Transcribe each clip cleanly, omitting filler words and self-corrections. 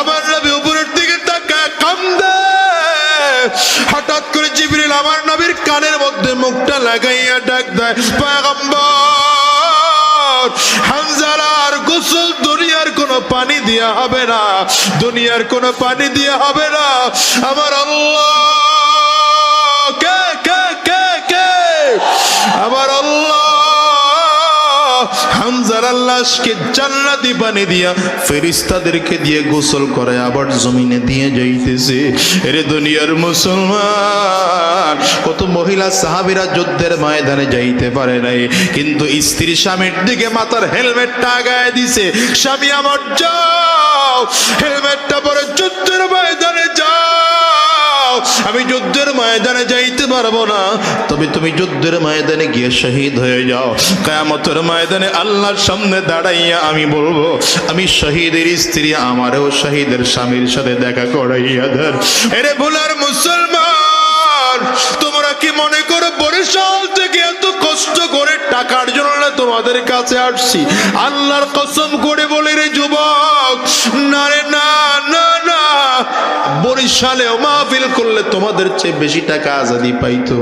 আমার নবী উপরের দিকে তাকায় কান্দে। হঠাৎ করে জিবরিল আমার নবীর কানের মধ্যে মুখটা লাগাইয়া ডাক দেয়, পয়গম্বর হামজালার গোসল দুনিয়ার কোনো পানি দিয়া হবে না, দুনিয়ার কোনো পানি দিয়া হবে না। আমার আল্লাহ কে কে কে কে আমার আল্লাহ হামজার লাশকে জান্নাতি পানি দিয়া ফেরেশতাদেরকে দিয়ে গোসল করে আবার জমিনে দিয়ে যাইতেছে। এরে দুনিয়ার মুসলমান, কত মহিলা সাহাবীরা যুদ্ধের ময়দানে যাইতে পারে নাই, কিন্তু স্ত্রী স্বামীর দিকে মাথার হেলমেটটা আগায় দিছে, স্বামী আমার যাও, হেলমেটটা পরে যুদ্ধের ময়দানে যাও। আমি যুদ্ধের ময়দানে যাইতে পারবো না, তবে তুমি যুদ্ধের ময়দানে গিয়ে শহীদ হয়ে যাও। কিয়ামতের ময়দানে আল্লাহর সামনে দাঁড়াইয়া আমি বলবো, আমি শহীদের স্ত্রী, আমারও শহীদের স্বামীর সাথে দেখা করাইয়া দেন। এরে ভুলার মুসলমান, তোমরা কি মনে করো বরিশাল থেকে এত কষ্ট করে টাকার জন্য তোমাদের কাছে আসছি? আল্লাহর কসম করে বলি রে যুবক, না রে না না না, বরিশালেও মাহফিল করলে তোমাদের চেয়ে বেশি টাকা আজাদি পাইতো।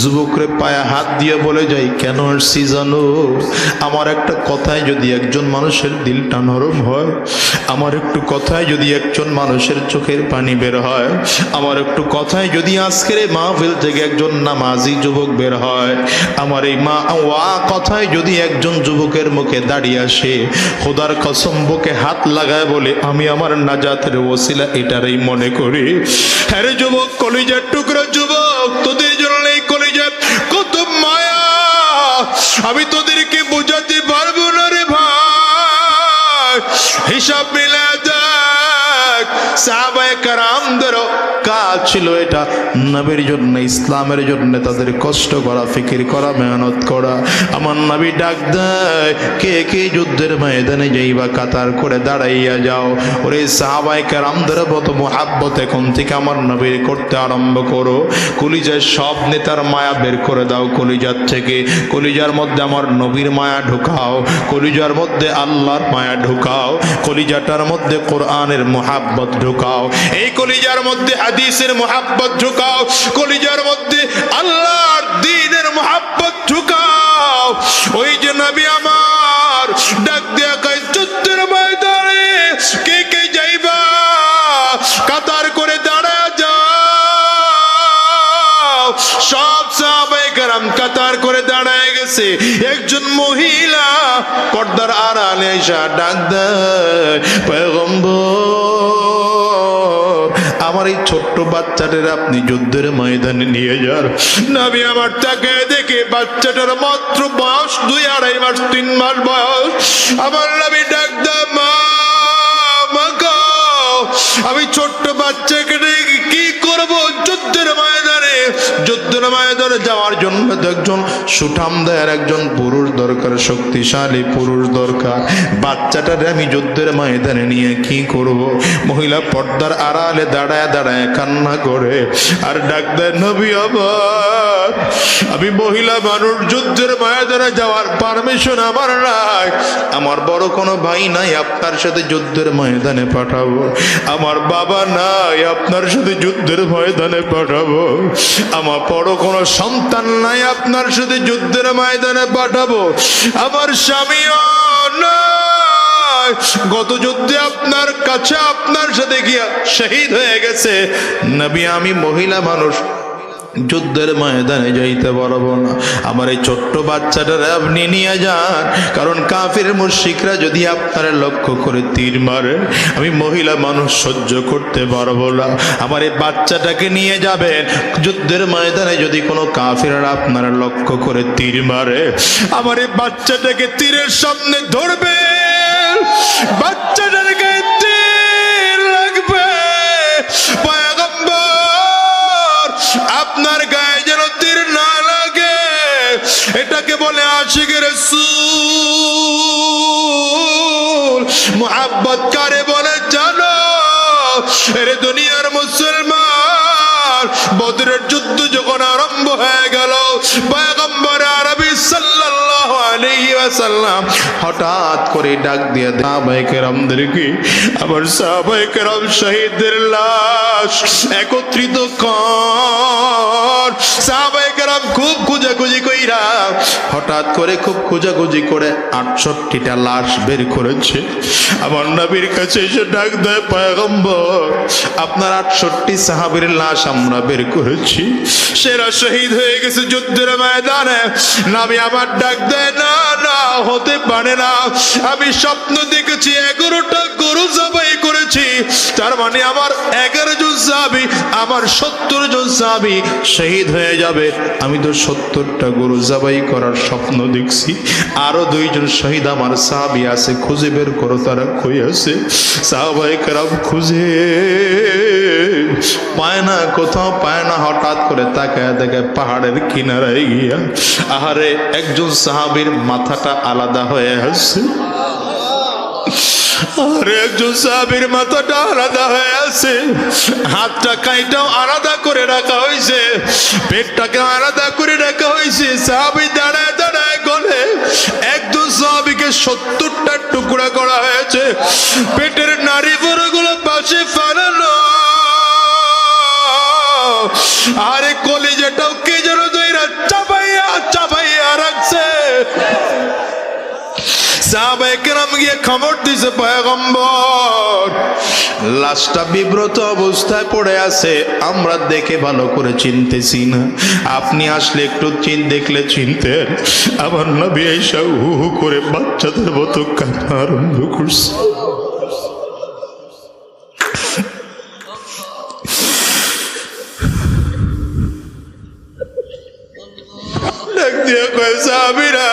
যুবকরে পায়ে হাত দিয়ে বলে যাই, কেন আসছি জানো? আমার একটা কথায় যদি একজন মানুষের দিলটা নরম হয়, আমার একটু কথায় যদি একজন মানুষের চোখের পানি বের হয়, আমার একটু কথায় যদি আজকের এই মাহফিল থেকে একজন নামাজি যুবক বের হয়, আমার এই মা ওয়া কথায় যদি একজন যুবকের মুখে দাঁড়িয়ে আসে, খোদার কসম বুকে হাত লাগায় বলে আমি আমার নাজাতের ওসিলা এটারই মনে করি। হ্যাঁ রে যুবক, কলিজার টুকরা যুবক, তোদের জন্য এই কলিজার কত মায়া, আমি তোদেরকে বোঝাতে পারবো না রে ভাই। হিসাব মিলে দেখ, সাহাবায়ে কেরামদেরও কাজ ছিল এটা, নবীর জন্য, ইসলামের জন্য তাদের কষ্ট করা, ফিকির করা, মেহনত করা। আমার নবী ডাক দেয়, কে কে যুদ্ধের ময়দানে যাইবা কাতার করে দাঁড়াইয়া যাও। ওরে সাহাবায়ে কেরামদের মত মুহাব্বত এখন থেকে আমার নবীর করতে আরম্ভ করো। কলিজার সব নেতার মায়া বের করে দাও কলিজার থেকে, কলিজার মধ্যে আমার নবীর মায়া ঢুকাও, কলিজার মধ্যে আল্লাহর মায়া ঢুকাও, কলিজাটার মধ্যে কোরআনের মুহাব্বত ঢুকাও, এই কলিজার মধ্যে হাদিসের মুহাব্বত ঢুকাও, কলিজার মধ্যে আল্লাহর দ্বীনের মুহাব্বত ঢুকাও। ওই যে নবী আমার ডাক দেয়া কয়, যুদ্ধের ময়দানে কে কে যাইবা কাতার করে দাঁড়া যাও। সব সাহাবায়ে কেরাম কাতার করে দাঁড়ায় গেছে। একজন মহিলা পর্দার আড়ালে এসে ডাক দেয়, পয়গম্বর আমার এই ছোট্ট বাচ্চাটার আপনি যুদ্ধের ময়দানে নিয়ে যান। নবী আমার তাকে দেখে, বাচ্চাটার মাত্র বয়স 2-2.5 মাস 3 মাস বয়স। আমার নবী ডাক দেয়, মা গো, আমি ছোট্ট বাচ্চাকে দেখে কি করব যুদ্ধের ময়দানে? যুদ্ধের ময়দানে যাওয়ার জন্য একজন সুঠামদার একজন পুরুষ দরকার, শক্তিশালী পুরুষ দরকার। বাচ্চাটারে আমি যুদ্ধের ময়দানে নিয়ে কি করব? মহিলা পর্দার আড়ালে দাঁড়ায় দাঁড়ায় কান্না করে আর ডাক দেয়, নবী আমার, আমি মহিলা মানুষ, যুদ্ধের ময়দানে যাওয়ার পারমিশন আমার নাই, আমার বড় কোনো ভাই নাই আপনার সাথে যুদ্ধের ময়দানে পাঠাবো, আমার বাবা নাই আপনার সাথে যুদ্ধের ময়দানে পাঠাবো, আমার বড় কোনো সন্তান নাই আপনার সাথে যুদ্ধের ময়দানে পাঠাবো, আমার স্বামীও নাই, গত যুদ্ধে আপনার কাছে আপনার সাথে গিয়া শহীদ হয়ে গেছে। নবী আমি মহিলা মানুষ, যুদ্ধের ময়দানে যাইতে পারবো না, আমার এই ছোট্ট বাচ্চাটারে আপনি নিয়ে যান, কারণ কাফির মুশরিকরা যদি আপনারা লক্ষ্য করে তীর মারে, আমি মহিলা মানুষ সহ্য করতে পারবো না, আমার এই বাচ্চাটাকে নিয়ে যাবেন। যুদ্ধের ময়দানে যদি কোনো কাফিররা আপনারা লক্ষ্য করে তীর মারে, আমার এই বাচ্চাটাকে তীরের সামনে ধরবে, বাচ্চাটার গায়ে তীর লাগবে। আপনার গায়ে যেন তীর না লাগে, এটাকে বলে আশিক রাসূল। মুহাব্বত কারে বলে জানো? এরে দুনিয়ার মুসলমান, বদরের যুদ্ধ যখন আরম্ভ হয়ে গেল, পয়গম্বর আরবি সাল্লাল্লাহু আলাইহি ওয়াসাল্লাম হঠাৎ করে ডাক দিয়ে সাহাবায়ে কেরামদেরকে, আমার সাহাবায়ে কেরাম শহীদদের লাশ একত্রিত কর। সাহাবায়ে কেরাম খুব খোঁজাখুঁজি কইরা হঠাৎ করে খুব খোঁজাখুঁজি করে 68টা লাশ বের করেছে। আমার নবীর কাছে এসে ডাক দেয়, পয়গম্বর আপনার 68 সাহাবীর লাশ আমরা বের করেছি, সেরা শহীদ হয়ে গেছে যুদ্ধের ময়দানে। নবী আমার ডাক দেয়, না না হতে পারে না, আমি স্বপ্ন দেখেছি 11টা গরু জবাই করেছি, তার মানে আমার 11 জন সাহাবী, আমার 70 জন সাহাবী শহীদ হয়ে যাবে। আমি তো 70টা গরু জবাই করার স্বপ্ন দেখছি, আরো 2 জন শহীদ আমার সাহাবী আছে, খুঁজে বের করো তারা কই আছে। সাহাবায়ে কেরাম খুঁজে পায় না, কোথাও পায় না। হঠাৎ করে তাকায় দেখে পাহাড়ের কিনারায় গিয়া আহারে একজন সাহাবীর মাথাটা আলাদা হয়ে আছে, আর একজন সাহাবীর মাথাটা আলাদা হয়ে আছে, হাতটা কাইটাও আলাদা করে রাখা হয়েছে, পেটটাকে আলাদা করে রাখা হয়েছে। সাহাবী দাঁড়ায় দাঁড়ায় গলে একজন সাহাবীকে 70টা টুকরা করা হয়েছে, পেটের নাড়ি ভুঁড়িগুলো পাশে ফালানো, আরে কলিজাটাও কে যেন দইরা চাপাইয়া চাপাইয়া রাখছে। সাহাবায়ে কেরাম গিয়ে খবর দিছে, পয়গম্বর লাশটা বিব্রত অবস্থায় পড়ে আছে, আমরা দেখে ভালো করে চিনতেছি না, আপনি আসলে একটু দেখলে চিনতেন। আমার নবী এসে হু হু করে বাচ্চাদের মতো কান্না আরম্ভ করছে। ডাক দিয়ে কয়, সাহাবীরা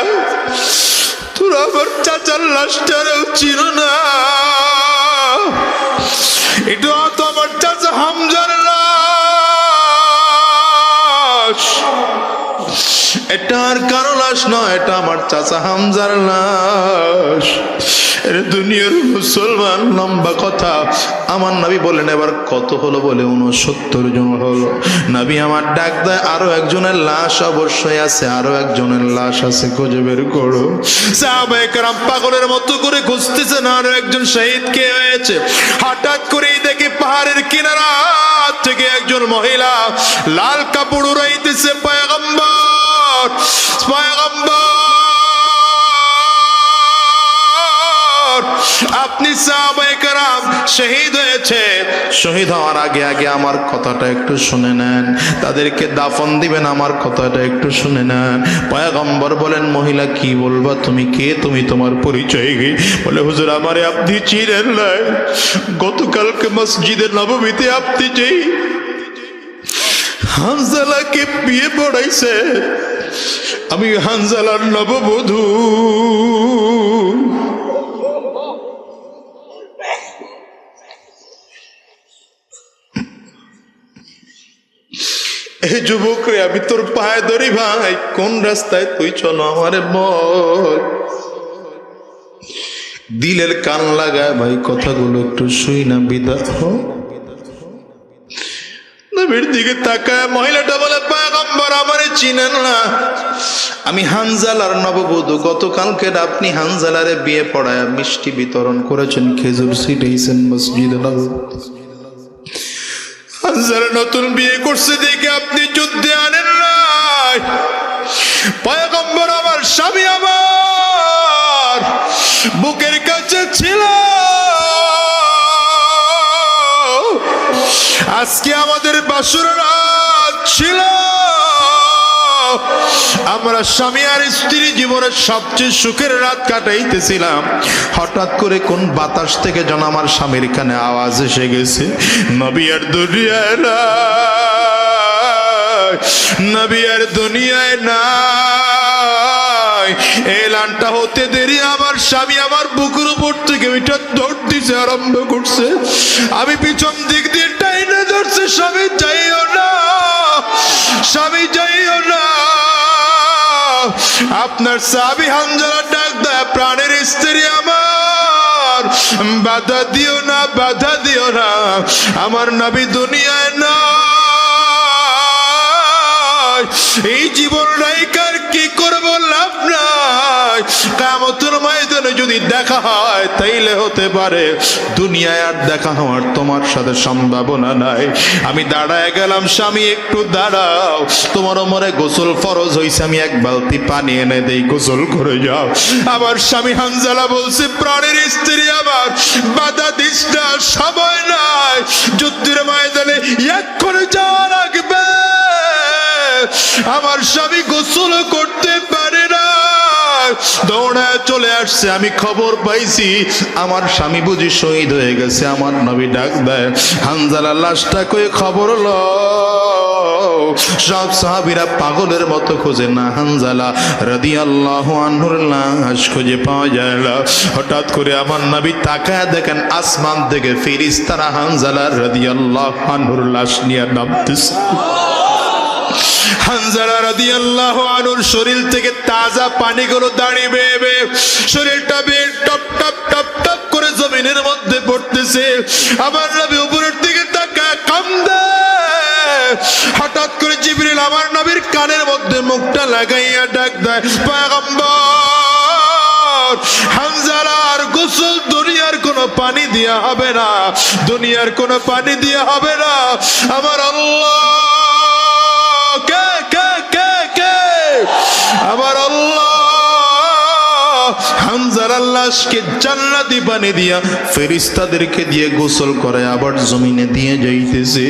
তোরা আমার চাচার লাশটারেও চিন না, এটা তো আমার চাচা হামজার লাশ, এটা আর কারো লাশ নয়, এটা আমার চাচা হামজার লাশ। দুনিয়ার মুসলমান, লম্বা কথা। আমার নবী বলেন এবার কত হলো, বলে 69 জন হলো। নবী আমার ডাক দেয়, আরো একজনের লাশ অবশ্যই আছে, আরো একজনের লাশ আছে, খুঁজে বের করো। সাহাবায়ে কেরাম পাগলের মতো করে খুঁজতেছেন আরো একজন শহীদ কে হয়েছে। হঠাৎ করেই দেখি পাহাড়ের কিনারা থেকে একজন মহিলা লাল কাপড় উড়াইতেছে। পয়গম্বর পয়গম্বর আপনি সাহাবায়ে কেরাম শহীদ হয়েছে, শহীদ হওয়ার আগে আগে আমার কথাটা একটু শুনে নেন, তাদেরকে দাফন দিবেন, আমার কথাটা একটু শুনে নেন। পয়গম্বর বলেন, মহিলা কি বলবা, তুমি কে, তুমি তোমার পরিচয় কি? বলে, হুজুর আমারে আপনি চিনেন না, গতকালকে মসজিদে নববীতে আপনি যেই হানজালাকে বিয়ে পড়াইছে, আমি হানজালার নববধূ। এই যুবক রে, আমি তোর পায়ে ধরি ভাই, কোন রাস্তায় তুই চলো আমারে বল। দিলের কান লাগায় ভাই কথাগুলো একটু শুই না, বিদাত নবীর দিকে তাকায় মহিলাটা বলে, পয়গম্বর আমারে চিনেন না, আমি হানজালার নববধূ, গতকালকে আপনি হানজালারে বিয়ে পড়ায় মিষ্টি বিতরণ করেছেন, খেজুর ছিটাইছেন মসজিদে নববী। হানজালা নতুন বিয়ে করছে দেখে আপনি যুদ্ধে আনেন নাই। পয়গম্বর আমার স্বামী আমার বুকের কাছে ছিল, আজকে আমাদের বাসর রাত ছিল, আমরা স্বামী আর স্ত্রী জীবনের সবচেয়ে সুখের রাত কাটাইতেছিলাম। হঠাৎ করে কোন বাতাস থেকে যেন আমার স্বামীর কানে আওয়াজ এসে গেছে, নবী আর দুনিয়ায় নাই, নবী আর দুনিয়ায় নাই। এলানটা হতে দেরি আমার স্বামী আমার বুকের উপর থেকে ওইটা দৌড় দিতে আরম্ভ করছে। আমি পিছন দিক দিয়ে টাইনে ধরছে, স্বামী যাইও না, স্বামী যাইও না। আপনার সাহাবী হানজালা ডাক দেয়, প্রাণের স্ত্রী আমার, বাধা দিও না, বাধা দিও না, আমার নবী দুনিয়ায় না, এই জীবন রাইকার কি করবো, লাভ নাই। কিয়ামতের ময়দানে যদি দেখা হয় তাইলে হতে পারে দুনিয়ায় আর দেখা হওয়ার তোমার সাথে সম্ভাবনা নাই। আমি দাঁড়ায় গেলাম, স্বামী একটু দাঁড়াও, তোমার ওমরে গোসল ফরজ হইছে, আমি এক বালতি পানি এনে দেই, গোসল করে যাও। আমার স্বামী হানজালা বলছে, প্রাণের স্ত্রী আমার, বাধা দিস না, সময় নাই, যুদ্ধের ময়দানে এক্ষুনি যাওয়া লাগবে। আমার স্বামী গোসল করতে পারে না, দৌড়ায় চলে আসছে। আমি খবর পাইছি আমার স্বামী বুঝি শহীদ হয়ে গেছে। আমার নবী ডাক দেয়, হানজালা লাশটা কই খবর লও। সব সাহাবীরা পাগলের মতো খোঁজে, না হানজালা রাদিয়াল্লাহু আনহুর লাশ খুঁজে পাওয়া যায় না। হঠাৎ করে আমার নবী তাকায় দেখেন আসমান থেকে ফেরেশতারা হানজালা রাদিয়াল্লাহু আনহুর লাশ নিয়ে নামতেছে। হানজালা রাদিয়াল্লাহু আনহুর শরীর থেকে তাজা পানিগুলো দাঁড়িয়ে বেয়ে বেয়ে শরীরটা বেয়ে টপ টপ টপ টপ করে জমিনের মধ্যে পড়তেছে। আমার নবী উপরের দিকে তাকায় কান্দে। হঠাৎ করে জিবরিল আমার নবীর কানের মধ্যে মুখটা লাগাইয়া ডাক দেয়, পয়গম্বর, হানজালার গোসল দুনিয়ার কোনো পানি দিয়া হবে না, দুনিয়ার কোনো পানি দিয়া হবে না। আমার আল্লাহ কে কে কে কে আমার আল্লাহ হানজালার লাশকে জান্নাতি পানি দিয়া ফেরেশতাদেরকে দিয়ে গোসল করে আবার জমিনে দিয়ে যাইতেছে।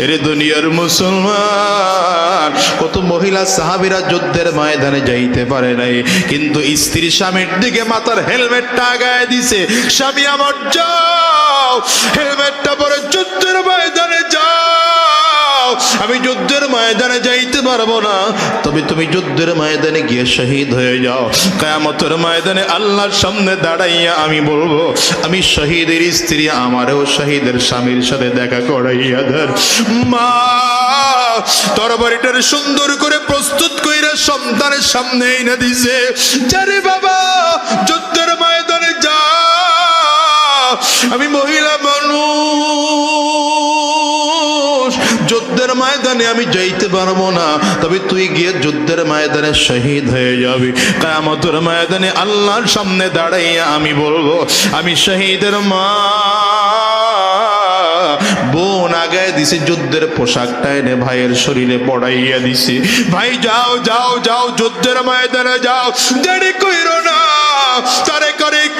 এরে দুনিয়ার মুসলমান, কত মহিলা সাহাবীরা যুদ্ধের ময়দানে যাইতে পারে নাই, কিন্তু স্ত্রী স্বামীর দিকে মাথার হেলমেটটা আগায় দিছে, স্বামী আমার যাও, হেলমেটটা পরে যুদ্ধের ময়দানে যাও। আমি যুদ্ধের ময়দানে যাইতে পারবো না, তবে তুমি যুদ্ধের ময়দানে গিয়ে শহীদ হয়ে যাও। কিয়ামতের ময়দানে আল্লাহর সামনে দাঁড়াইয়া আমি বলবো, আমি শহীদের স্ত্রী, আমারও শহীদের স্বামীর সাথে দেখা করাইয়া দেন। মা তরবারিটার সুন্দর করে প্রস্তুত কইরা সন্তানের সামনে এনে দিছে, যারে বাবা যুদ্ধের ময়দানে যা। আমি মহিলা মানুষ, যুদ্ধের ময়দানে আমি যাইতে পারবো না, তবে তুই গিয়ে যুদ্ধের ময়দানে শহীদ হয়ে যাবি। কিয়ামতের ময়দানে আল্লাহর সামনে দাঁড়াইয়া আমি বলবো, আমি শহীদের মা। বোন আগায় দিছে যুদ্ধের পোশাকটা এনে ভাইয়ের শরীরে পড়াইয়া দিছে, ভাই যাও যাও যাও, যুদ্ধের ময়দানে যাও, দেরি কইরো না,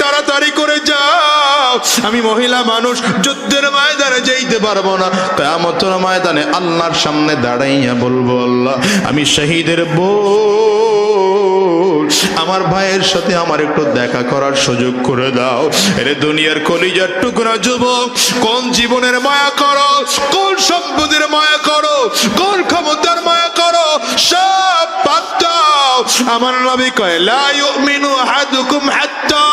তাড়াতাড়ি করে যাও। আমি মহিলা মানুষ, যুদ্ধের ময়দানে যাইতে পারবো না। কিয়ামতের ময়দানে আল্লাহর সামনে দাঁড়াইয়া বলবো, আল্লাহ আমি শহীদের বোন, আমার ভাইয়ের সাথে আমার একটু দেখা করার সুযোগ করে দাও। এরে দুনিয়ার কলিজার টুকরা যুবক, কোন জীবনের মায়া করো, কোন সম্পদের মায়া করো, কোন ক্ষমতার মায়া করো, সব বাদ দাও। আমার নবী কয়, লা ইউমিনু আহাদুকুম হাত্তা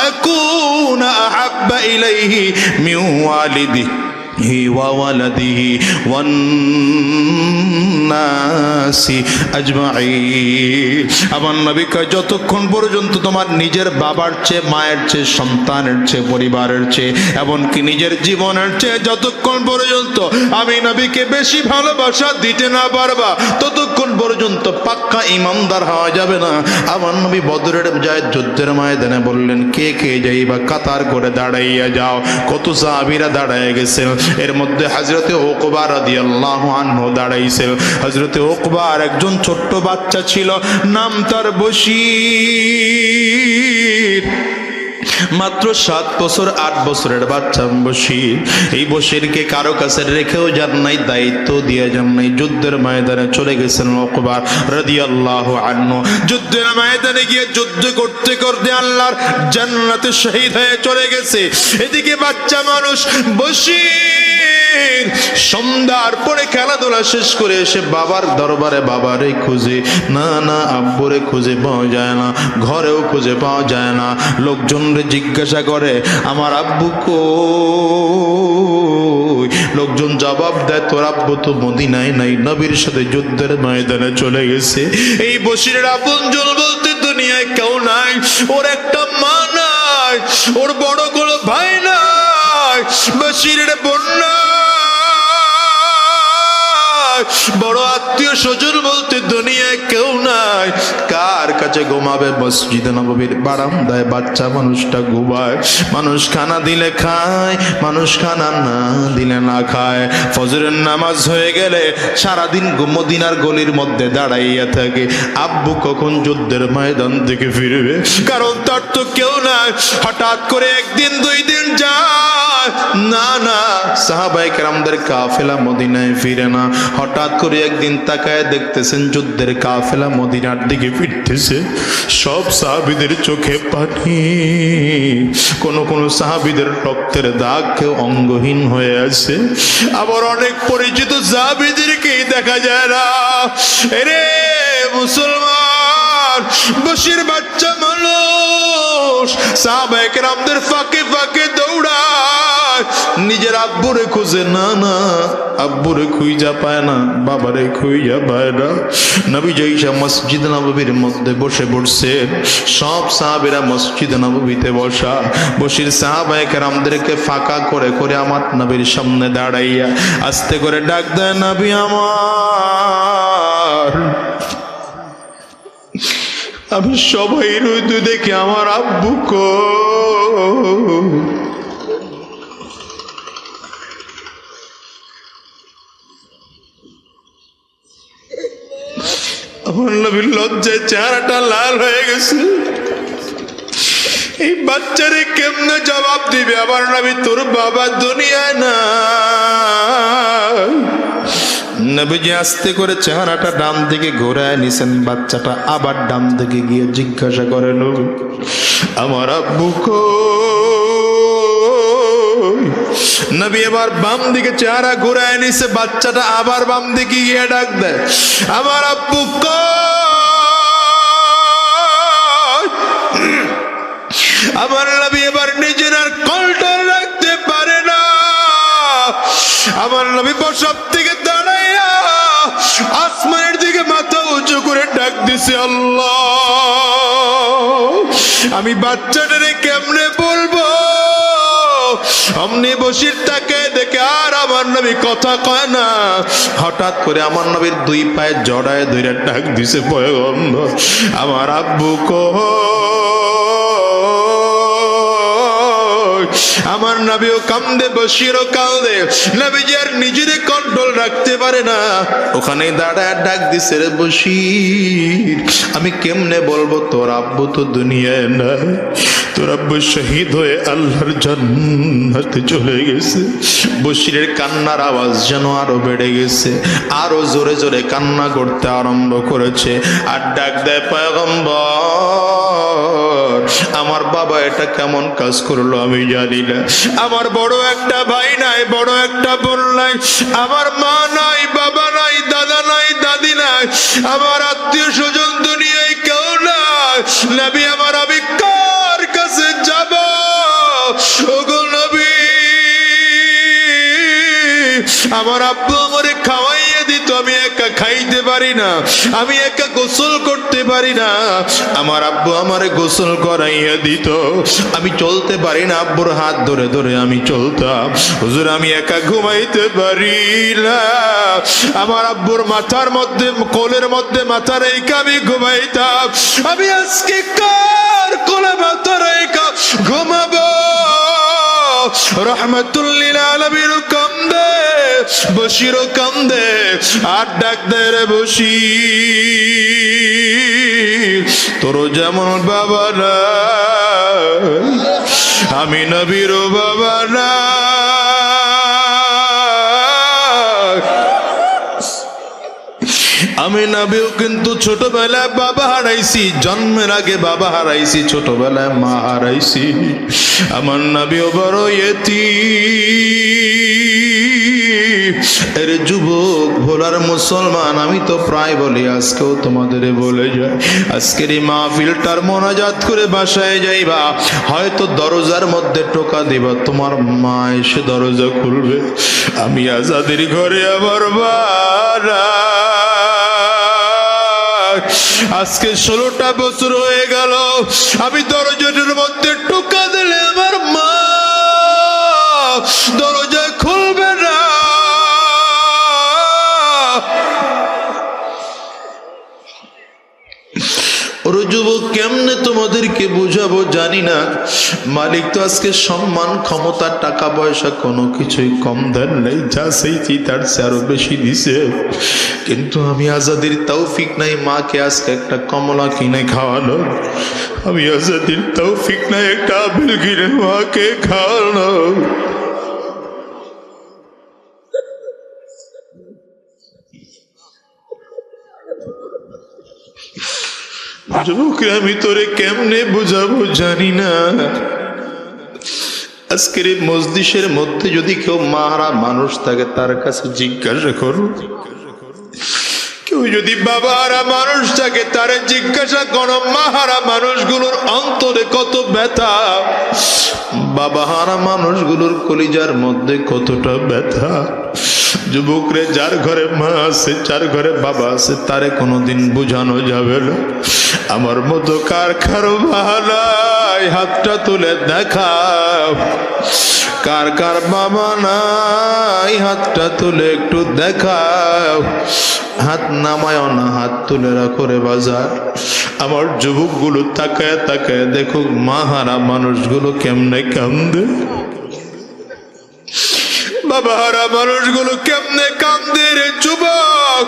আকুনা আহাব্বা ইলাইহি মিন ওয়ালিদিহি ওয়া ওয়ালাদিহি ওয়ান নাসি আজমাইন। আমার নবী কয়, যতক্ষণ পর্যন্ত তোমার নিজের বাবার চেয়ে, মায়ের চেয়ে, সন্তানের চেয়ে, পরিবারের চেয়ে, এমনকি নিজের জীবনের চেয়ে যতক্ষণ পর্যন্ত আমি নবীকে বেশি ভালোবাসা দিতে না পারবা, ততক্ষণ পর্যন্ত পাক্কা ইমানদার হওয়া যাবে না। আমার নবী বদরের যায় যুদ্ধের ময়দানে বললেন, কে কে যাইবা, কাতার করে দাঁড়াইয়া যাও। কত সাহাবীরা দাঁড়ায় গেছেন, এর মধ্যে হযরতে উকবা রাদিয়াল্লাহু আনহু দাঁড়াইছেন। হযরতে উকবার একজন ছোট্ট বাচ্চা ছিল, নাম তার বশীর। মাত্র 7 বছর 8 বছরের বাচ্চা বশীর। এই বশীরকে কারো কাছে রেখেও যান নাই, দায়িত্ব দিয়ে যান নাই, যুদ্ধের ময়দানে চলে গেছেন উকবা রাদিয়াল্লাহু আনহু। যুদ্ধের ময়দানে গিয়ে যুদ্ধ করতে করতে আল্লাহর জান্নাতে শহীদ হয়ে চলে গেছে। এদিকে বাচ্চা মানুষ বশীর সন্ধ্যার পরে খেলাধুলা শেষ করে এসে বাবার দরবারে বাবারে খুঁজে, না না আব্বুরে খুঁজে পাওয়া যায় না, ঘরেও খুঁজে পাওয়া যায় না। লোকজনরে জিজ্ঞাসা করে, আমার আব্বু কই? লোকজন জবাব দেয়, তোর আব্বু তো মদিনায় নাই, নবীর সাথে যুদ্ধের ময়দানে চলে গেছে। এই বশীরের আপনজন বলতে দুনিয়ায় কেউ নাই, ওর একটা মা নাই, ওর বড় কোনো ভাই নাই, বশীরের বোন নাই। বড় আত্মীয় স্বজন বলতে দুনিয়ায় কেউ নাই। কার কাছে ঘুমাবে? মসজিদে নববীর বারান্দায় বাচ্চা মানুষটা ঘুমায়। মানুষ খানা দিলে খায়, মানুষ খানা না দিলে না খায়। ফজরের নামাজ হয়ে গেলে সারাদিন মদিনার গলির মধ্যে দাঁড়াইয়া থাকে, আব্বু কখন যুদ্ধের ময়দান থেকে ফিরবে, কারণ তার তো কেউ নাই। হঠাৎ করে একদিন দুই দিন যায় না, না সাহাবায়ে কেরামদের কাফেলা মদিনায় ফিরে না। হঠাৎ করে একদিন তাকায় দেখতেছেন যুদ্ধের কাফেলা মদিনার দিকে ফিরতেছে। সব সাহাবীদের চোখে পানি, কোন সাহাবীদের রক্তের দাগ, কেউ অঙ্গহীন হয়ে আছে। আবার অনেক পরিচিত সাহাবীদেরকেই দেখা যায় না। এরে মুসলমান, বশির বাচ্চা মানুষ সাহাবায়ে কেরামদের ফাঁকে ফাঁকে দৌড়ায়, নিজের আব্বুরে খুঁজে না, না আব্বুরে খুঁজা পায় না, বাবারে খুঁজা পায় না। নবী যাইসা মসজিদ নববীর মধ্যে বসে পড়ছে। সব সাহাবীরা মসজিদ নববীতে বসা। বশির সাহাবায়ে কেরামদেরকে ফাঁকা করে করে আমার নবীর সামনে দাঁড়াইয়া আস্তে করে ডাক দেয়, নবী আমার। আমি সবাই রুদু দেখে আমার আব্বু কো। আমার নবীর লজ্জায় চেহারাটা লাল হয়ে গেছে। এই বাচ্চারে কেমনে জবাব দিবে? আমার নবী, তোর বাবা দুনিয়ায় না। নবীজি আস্তে করে চেহারাটা ডান দিকে ঘোরায় নিছেন। বাচ্চাটা আবার ডান দিকে গিয়ে জিজ্ঞাসা করে, নবী আমার আব্বু কই? নবী এবার বাম দিকে চেহারা ঘোরায় নিছে। বাচ্চাটা আবার বাম দিকে গিয়ে ডাক দেয়, আমার আব্বু কই? আমার নবী এবার নিজের আর কন্ট্রোল রাখতে পারে না। আমার নবী বসার থেকে দাঁড়াইয়া আসমানের দিকে মাথা উঁচু করে ডাক দিছে, আল্লাহ আমি বাচ্চাটারে কেমনে বলবো? অমনি বশির তাকে দেখে আর আমার নবী কথা কয় না। হঠাৎ করে আমার নবীর দুই পায়ে জড়ায় ধরে ডাক দিছে, পয়গম্বর আমার আব্বু কই? আমার নবীও কান্দে, বশিরও কান্দে। নবীজি আর নিজের কন্ট্রোল রাখতে পারে না। ওখানে দাঁড়ায় ডাক দিছে, রে বশির আমি কেমনে বলবো তোর আব্বু তো দুনিয়ায় না, তোর আব্বু শহীদ হয়ে আল্লাহর জান্নাতে চলে গেছে। বশিরের কান্নার আওয়াজ যেন আরো বেড়ে গেছে, আরো জোরে জোরে কান্না করতে আরম্ভ করেছে। আর ডাক দেয়, পয়গম্বর আমার বাবা এটা কেমন কাজ করলো আমি জানি না। আমার বড় একটা ভাই নাই, বড় একটা বোন নাই, আমার মা নাই, বাবা নাই, দাদা নাই, দাদি নাই, আমার আত্মীয় স্বজন দুনিয়ায় কেউ নাই। নবী আমার, আমি কার কাছে যাব? ওগো নবী, আমার আব্বু আমারে খাওয়াইয়া দিত, আমি একা খাইতে পারি না, আমি একা গোসল করতে পারি না। আমার আব্বু আমারে গোসল করাইয়া দিত, আমি চলতে পারি না, আব্বুর হাত ধরে ধরে আমি চলতাম। হুজুর আমি একা ঘুমাইতে পারি না, আমার আব্বুর মাথার মধ্যে, কোলের মধ্যে মাথা রেখে আমি ঘুমাইতাম। আমি আজকে কার কোলে মাথা রেখে ঘুমাবো? রহমাতুল লিল আলামিন কান্দে, বশিরও কান্দে। আর ডাক দে, রে বশির তোর যেমন বাবা না, আমি নবীরও বাবা না। আমি নবীও কিন্তু ছোটবেলায় বাবা হারাইছি, জন্মের আগে বাবা হারাইছি, ছোটবেলায় মা হারাইছি। আমার নবীও বড় ইয়তীম। এর যুবক ভোলার মুসলমান, আমি তো প্রায় বলি, আজকেও তোমাদের বলে যাই, আজকের এই মাহফিলটার মোনাজাত করে বাসায় যাইবা, হয়তো দরজার মধ্যে টোকা দিবা, তোমার মা এসে দরজা খুলবে, আমি আজাদের ঘরে আবার বারা। আজকে 16টা বছর হয়ে গেল, আমি দরজাটার মধ্যে টোকা দিলে আমার মা দরজা খুলবে না। তোমাদেরকে বুঝাবো জানি না। মালিক তো আজকে সম্মান, ক্ষমতা, টাকা পয়সা কোনো কিছুই কম দেন নাই, যা চাইছি তার চেয়ে আরো বেশি দিছে। কিন্তু আমি আজাদির তৌফিক নাই মাকে আজকে একটা কমলা কিনে খাওয়ানো, আমি আজাদির তৌফিক নাই একটা আপেল কিনে মাকে খাওয়ানো। আমি তোরে কেমনে বুঝাবো জানি না। আজকের এই মজলিসের মধ্যে যদি কেউ মাহারা মানুষ থাকে তার কাছে জিজ্ঞাসা করো, কেউ যদি বাবাহারা মানুষ থাকে তারে জিজ্ঞাসা করো মাহারা মানুষগুলোর অন্তরে কত ব্যথা, বাবাহারা মানুষগুলোর কলিজার মধ্যে কতটা ব্যথা। যুবকরে যার ঘরে মা আছে, যার ঘরে বাবা আছে, তারে কোনোদিন বুঝানো যাবে না। আমার মতো কার কার বাহানায় হাতটা তুলে দেখাও, কার কার বাবা নাই হাতটা তুলে একটু দেখাও। হাত নামায় না, হাত তুলে রাখো রে বাজার। আমার যুবকগুলো তাকায় তাকায় দেখুক মাহারা মানুষগুলো কেমনে কান্দে, বাবাহারা মানুষগুলো কেমনে কান্দে রে যুবক,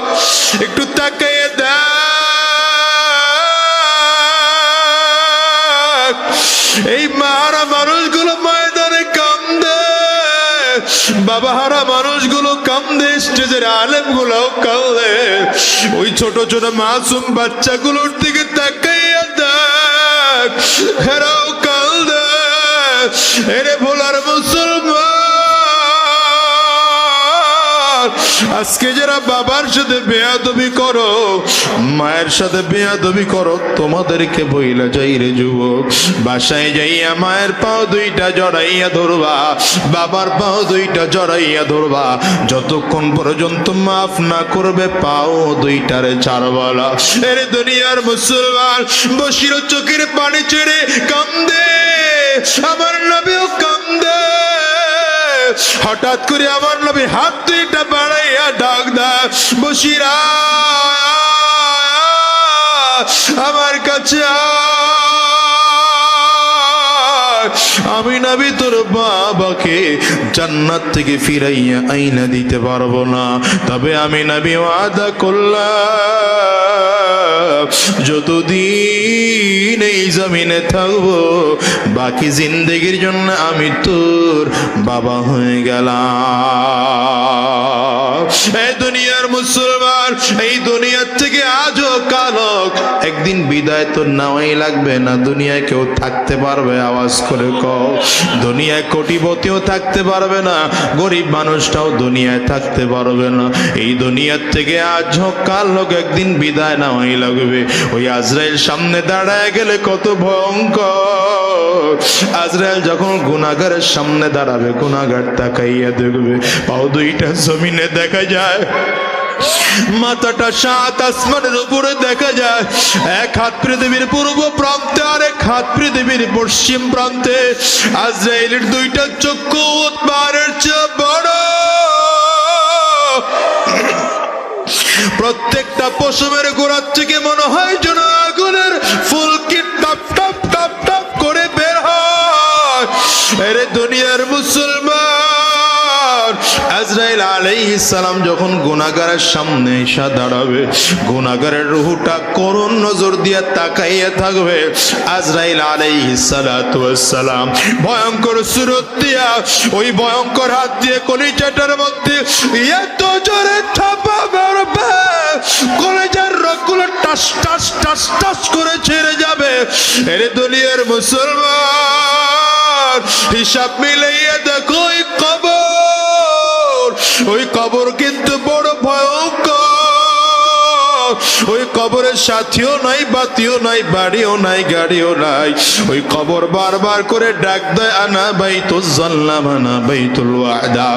একটু তাকায় দেখ। এই মাহারা মানুষগুলো ময়দানে কান্দে, বাবাহারা মানুষগুলো কান্দে, স্টেজের আলেম গুলোও কান্দে। ওই ছোট ছোট মাসুম বাচ্চাগুলোর দিকে তাকাইয়া দেখ, হেরাও কান্দে। এরে ভোলার মুসলমান, আজকে যারা বাবার সাথে বেয়াদবি করো, মায়ের সাথে বেয়াদবি করো, তোমাদেরকে বইলা যাই রে যুবক, বাসায় যাইয়া মায়ের পাও দুইটা জড়াইয়া ধরবা, বাবার পাও দুইটা জড়াইয়া ধরবা। যতক্ষণ পর্যন্ত মাফ না করবে পাও দুইটারে ছাড়বালা। এরে দুনিয়ার মুসলমান, বসির চোখের পানি ছেড়ে কান্দে, আমার নবীও কান্দে। হঠাৎ করে আমার নবী হাত দুইটা বাড়াইয়া ডাক দেয়, বসিরা আমার কাছে আমি নবী তোর বাবাকে জান্নাত থেকে ফিরাইয়া আইনা দিতে পারবো না, তবে আমি নবী ওয়াদা করলাম যতদিন এই জমিনে থাকবো বাকি জিন্দেগির জন্য আমি তোর বাবা হয়ে গেলাম। এই দুনিয়ার মুসলমান, এই দুনিয়ার থেকে আজও কালক একদিন বিদায় তো নেওয়াই লাগবে না। দুনিয়ায় কেউ থাকতে পারবে? আওয়াজ করে কও। দুনিয়ায় কোটিপতিও থাকতে পারবে না, গরিব মানুষটাও দুনিয়ায় থাকতে পারবে না। এই দুনিয়ার থেকে আজও কালক একদিন বিদায় নেওয়াই লাগবে। ওই আজরাইল সামনে দাঁড়ায় গেলে কত ভয়ঙ্কর। আজরাইল যখন গুনাহগারের সামনে দাঁড়াবে, গুনাহগার তাকাইয়া দেখবে পাও দুইটা জমিনে দেখা যায়, মাথাটা সাত আসমানের উপরে দেখা যায়। এক হাত পৃথিবীর পূর্ব প্রান্তে, আর এক হাত পৃথিবীর পশ্চিম প্রান্তে। আজরাইলের দুইটা চক্ষু পাহাড়ের চেয়ে বড়, প্রত্যেকটা পশমের গোড়ার থেকে মনে হয় যেন আগুনের ফুলকি টপ টপ টপ টপ করে বের হয়। এরে দুনিয়ার মুসলমান, আজরাইল আলাইহিস সালাম যখন গুনাহগারের সামনে এসে দাঁড়াবে, গুনাহগারের রূহটা করুণ নজর দিয়ে তাকাইয়া থাকবে। আজরাইল আলাইহিস সালাতু ওয়াস সালাম ভয়ঙ্কর সুরত দিয়া, ওই ভয়ঙ্কর হাত দিয়ে কলিজাটার মধ্যে এত জোরে থাপা মারবে, কলিজার রগগুলো টাস টাস টাস টাস করে ছেড়ে যাবে। এরে দুনিয়ার মুসলমান, হিসাব মিলাইয়া দেখো ওই কবর, ওই কবর কিন্তু বড় ভয়ঙ্কর। ওই কবরের সাথীও নাই, বাতিও নাই, বাড়িও নাই, গাড়িও নাই। ওই কবর বারবার করে ডাক দেয়, আনা বাইতুল জাল্লাম, আনা বাইতুল ওয়াদা।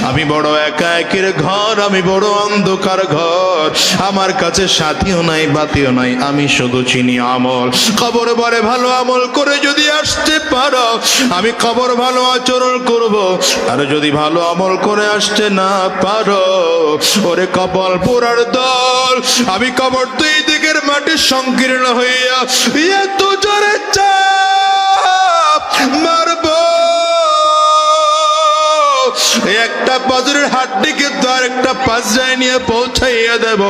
আমি বড় একা একের ঘর, আমি বড় অন্ধকার ঘর। আমার কাছে সাথীও নাই, বাতিও নাই, আমি শুধু চিনি আমল। কবর বারে ভালো আমল করে যদি আসতে পারো, আমি কবর ভালো আচরণ করব। আর যদি ভালো আমল করে আসতে না পারো, ওরে কপাল পোড়ার দল, আমি কবর দুই দিকের মাটি সংকীর্ণ হইয়া এত জোরে চাপ মারব, একটা পাজরের হাড্ডিকে তো আর একটা পাঁচরায় নিয়ে পৌঁছাইয়া দেব।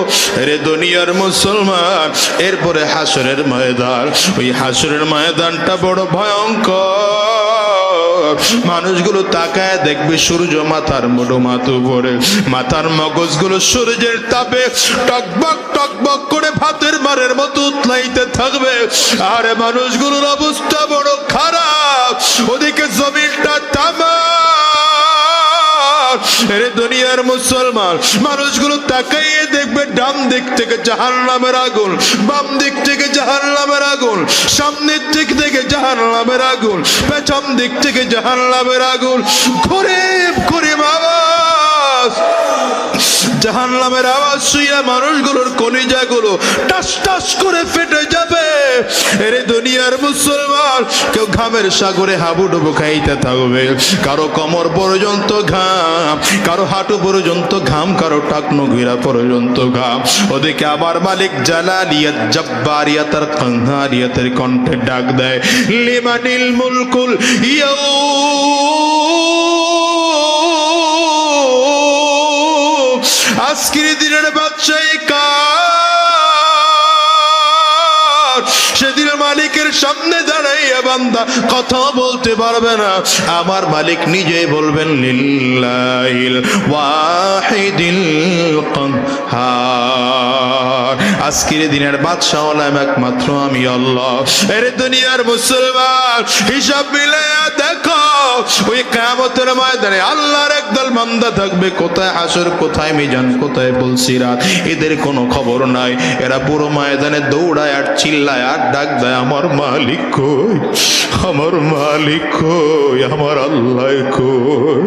রে দুনিয়ার মুসলমান, এরপরে হাসরের ময়দান। ওই হাসরের ময়দানটা বড় ভয়ঙ্কর। মানুষগুলো তাকায় দেখবে সূর্য মাথার মুঠো মাথা উপরে, মাথার মগজগুলো সূর্যের তাপে টকবক টকবক করে ভাতের মারের মতো উতলাইতে থাকবে। আর মানুষগুলোর অবস্থা বড় খারাপ। ওদিকে জমিনটা তামা। এরে দুনিয়ার মুসলমান, মানুষগুলো তাকাইয়ে দেখবে ডান দিক থেকে জাহান্নামের আগুন, বাম দিক থেকে জাহান্নামের আগুন, সামনের দিক থেকে জাহান্নামের আগুন, পেছন দিক থেকে জাহান্নামের আগুন। ঘুরে ঘুরে আওয়াজ, জাহান্নামের আওয়াজ শুইয়া মানুষগুলোর কলিজাগুলো টাস টাস করে ফেটে যাবে। এরে দুনিয়ার মুসলমান, কেউ ঘামের সাগরে হাবুডুবু খাইতে থাকবে। কারো কোমর পর্যন্ত ঘাম, কারো হাঁটু পর্যন্ত ঘাম, কারো টাকনো ঘিরা পর্যন্ত ঘাম। ওদিকে আবার মালিক জালালিয়াত জব্বারিয়াত আর কাহারিয়াতের কণ্ঠে ডাক দেয়, লিমানিল মুলকুল ইয়াউম, আজকের দিনের বাদশাহী কার? সেদিন মালিকের সামনে দাঁড়াইয়া বান্দা কথা বলতে পারবে না। আমার মালিক নিজেই বলবেন, লিল্লাহিল ওয়াহিদিল কাহ্হার, আজকের দিনের বাদশা হলাম একমাত্র আমি আল্লাহ। এর দুনিয়ার মুসলমান, হিসাব মিলায়া দেখো, ওই কিয়ামতের ময়দানে আল্লাহর একদল বান্দা থাকবে। কোথায় হাসর, কোথায় মিজান, কোথায় পুলসিরাত, এদের কোনো খবর নাই। এরা পুরো ময়দানে দৌড়ায় আর চিল্লায় আর ডাক দেয়, আমার মালিক কই, আমার মালিক কই, আমার আল্লাহ কই।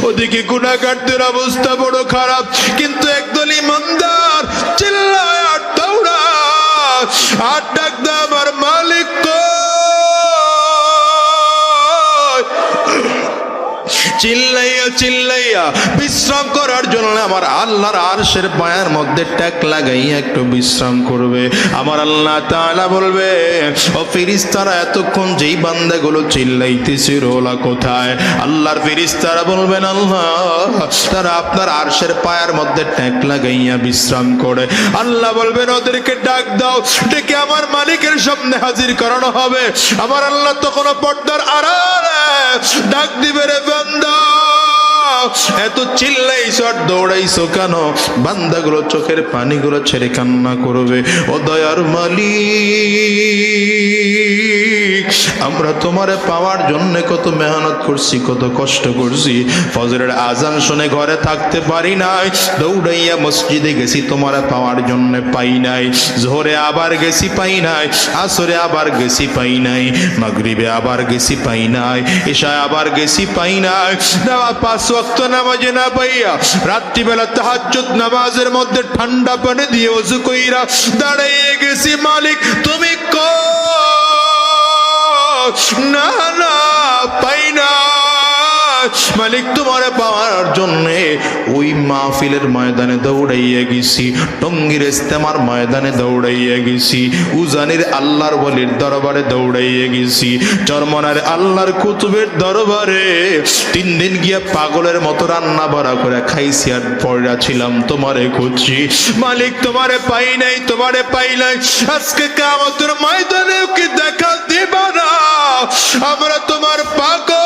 ওদিকে গুনাহগারদের অবস্থা বড় খারাপ, কিন্তু একদল ইমানদার চিল্লায় আর দৌড়ায় আর ডাক দেয়, আমার মালিক কই। চিল্লাইয়া চিল্লাইয়া বিশ্রাম করার জন্য আমার আল্লাহর আরশের পায়ের মধ্যে ট্যাক লাগাইয়া একটু বিশ্রাম করবে। আমার আল্লাহ তাআলা বলবে, ও ফেরেশতারা, এতক্ষণ যেই বান্দাগুলো চিল্লাইতেছিল ওরা কোথায়? আল্লাহর ফেরেশতারা বলবেন, আল্লাহ, তারা আপনার আরশের পায়ের মধ্যে ট্যাক লাগাইয়া বিশ্রাম করে। আল্লাহ বলবেন, ওদেরকে ডাক দাও, ডেকে আমার মালিকের সামনে হাজির করানো হবে। আমার আল্লাহ তখন পর্দার আড়ালে ডাক দিবে, রে বান্দা, এত চিল্লাইছো আর দৌড়াইছো কেন? বান্দাগুলো চোখের পানিগুলো ছেড়ে কান্না করবে, ও দয়ার মালিক, আমরা তোমারে পাওয়ার জন্য কত মেহনত করছি, কত কষ্ট করছি। ফজরের আজান শুনে ঘরে থাকতে পারি নাই, দৌড়াইয়া মসজিদে গেছি তোমারে পাওয়ার জন্য, পাই নাই। জোহরে আবার গেছি, পাই নাই। আসরে আবার গেছি, পাই নাই। মাগরিবে আবার গেছি, পাই নাই। ইশায় আবার গেছি, পাই নাই। পাঁচ ওয়াক্ত নামাজে না পাইয়া রাত্রিবেলা তাহাজ্জুদ নামাজের মধ্যে ঠান্ডা পানি দিয়ে ওযু কইরা দাঁড়াইয়ে গেছি, মালিক তুমি না না পাই না। মালিক তোমারে পাওয়ার জন্য ওই মাহফিলের ময়দানে দৌড়াইয়া গেছি, টঙ্গীর ইস্তেমার ময়দানে দৌড়াইয়া গেছি, উজানির আল্লাহর ওলির দরবারে দৌড়াইয়া গেছি, চরমনার আল্লাহর কুতুবের দরবারে 3 দিন গিয়া পাগলের মতো রান্না বাড়া করে খাইছি আর পড়া ছিলাম, তোমারে খুঁজছি। মালিক তোমারে পাই নাই, তোমারে পাই নাই। আজকে কিয়ামতের ময়দানে কি দেখা দিবা না? আমরা তোমার পাগল।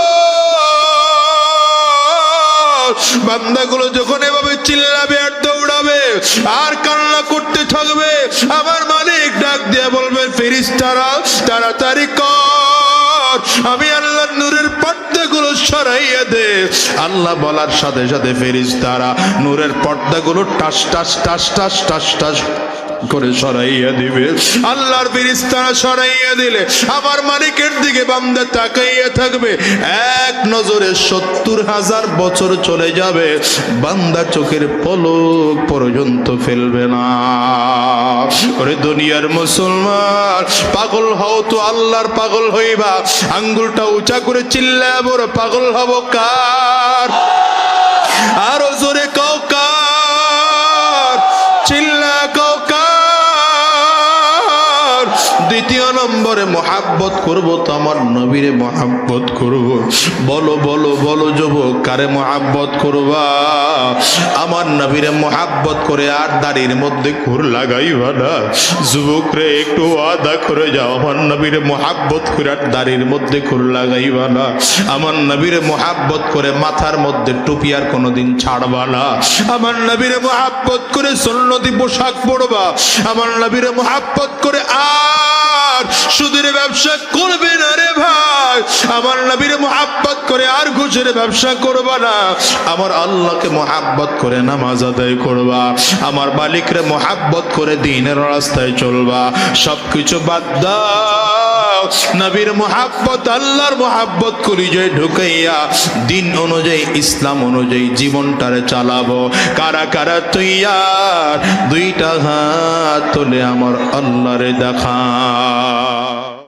বান্দাগুলো যখন এভাবে চিল্লাবে আর দৌড়াবে আর কান্না করতে থাকবে, আমার মালিক ডাক দিয়ে বলবে, ফেরেশতারা তাড়াতাড়ি কর, আমি আল্লাহর নূরের পর্দাগুলো সরাইয়া দে। আল্লাহ বলার সাথে সাথে ফেরেশতারা নূরের পর্দাগুলো টাস টাস টাস টাস টাস টাস করে সরাইয়া দিবে। আল্লাহর ফেরেশতারা সরাইয়া দিলে আমার মালিকের দিকে বান্দা তাকাইয়া থাকবে। এক নজরে 70,000 বছর চলে যাবে, বান্দা চোখের পলক পর্যন্ত ফেলবে না। ওরে দুনিয়ার মুসলমান, পাগল হও তো আল্লাহর পাগল হইবা। আঙ্গুলটা উঁচা করে চিল্লা বড়, পাগল হব কার? আরো জোরে কাও কার? চিল্লা কাও কার? আল্লাহরে মহাব্বত করব তো আমার নবীরে মহাব্বত করব। বলো বলো বলো যুবক, কারে মহাব্বত করবা? আমার নবীরে মহাব্বত করে আর দাড়ির মধ্যে খুর লাগাইবা না। যুবক রে, একটু ওয়াদা করে যাও, আমার নবীরে মহাব্বত করে আর দাড়ির মধ্যে খুর লাগাইবা না। আমার নবীরে মহাব্বত করে মাথার মধ্যে টুপি আর কোনোদিন ছাড়বা না। আমার নবীরে মহাব্বত করে সুন্নতি পোশাক পরবা। আমার নবীরে মহাব্বত করে আর সুদের ব্যবসা করবে না রে ভাই। আমার নবীরে মহাব্বত করে আর ঘুষের ব্যবসা করবা না। আমার আল্লাহকে মহাব্বত করে নামাজ আদায় করবা। আমার মালিকরে মহাব্বত করে দ্বীনের রাস্তায় চলবা। সবকিছু বাদ দাও, নবীর মহাব্বত, আল্লাহর মহাব্বত কলিজায় ঢুকাইয়া দিন অনুযায়ী, ইসলাম অনুযায়ী জীবনটারে চালাবো। কারা কারা তৈয়ার? দুইটা হাত তুলে আমার আল্লাহরে দেখা।